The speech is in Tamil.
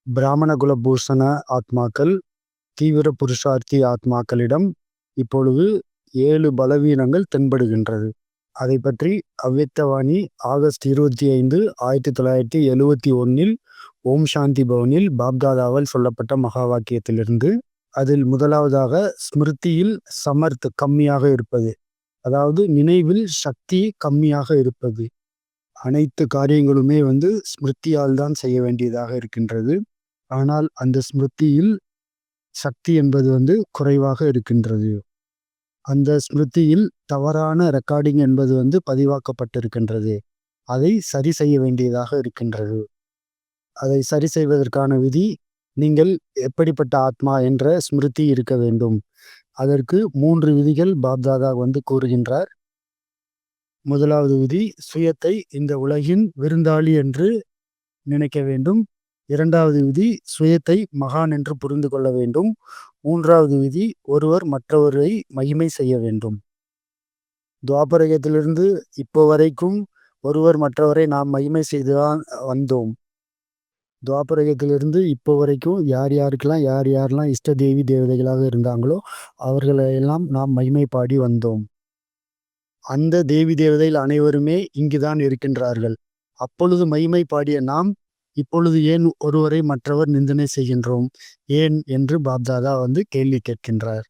பிராமண குலபூஷண ஆத்மாக்கள், தீவிர புருஷார்த்தி ஆத்மாக்களிடம் இப்பொழுது 7 பலவீனங்கள் தென்படுகின்றது. அதை பற்றி அவ்யக்தவாணி ஆகஸ்ட் 25, 1971 ஓம் சாந்தி பவனில் பாப்தாதாவால் சொல்லப்பட்ட மகா வாக்கியத்திலிருந்து. அதில் முதலாவதாக ஸ்மிருதியில் சமர்த் கம்மியாக இருப்பது, அதாவது நினைவில் சக்தி கம்மியாக இருப்பது. அனைத்து காரியங்களுமே ஸ்மிருதியால் தான் செய்ய வேண்டியதாக இருக்கின்றது. ஆனால் அந்த ஸ்மிருதியில் சக்தி என்பது குறைவாக இருக்கின்றது. அந்த ஸ்மிருதியில் தவறான ரெக்கார்டிங் என்பது பதிவாக்கப்பட்டிருக்கின்றது. அதை சரி செய்ய வேண்டியதாக இருக்கின்றது. அதை சரி செய்வதற்கான விதி, நீங்கள் எப்படிப்பட்ட ஆத்மா என்ற ஸ்மிருதி இருக்க வேண்டும். அதற்கு 3 விதிகள் பாப்தாதா கூறுகின்றார். முதலாவது விதி, சுயத்தை இந்த உலகின் விருந்தாளி என்று நினைக்க வேண்டும். இரண்டாவது விதி, சுயத்தை மகான் என்று புரிந்து கொள்ள வேண்டும். மூன்றாவது விதி, ஒருவர் மற்றவரை மகிமை செய்ய வேண்டும். துவாபரகத்திலிருந்து இப்போ வரைக்கும் ஒருவர் மற்றவரை நாம் மகிமை செய்துதான் வந்தோம். துவாபரகத்திலிருந்து இப்போ வரைக்கும் யாரெல்லாம் இஷ்ட தேவி தேவதைகளாக இருந்தாங்களோ அவர்களை எல்லாம் நாம் மகிமை பாடி வந்தோம். அந்த தேவி தேவதைகள் அனைவருமே இங்குதான் இருக்கின்றார்கள். அப்பொழுது மகிமை பாடிய நாம் இப்பொழுது ஏன் ஒருவரை மற்றவர் நிந்தனை செய்கின்றோம், ஏன் என்று பாப்தாதா கேள்வி கேட்கின்றார்.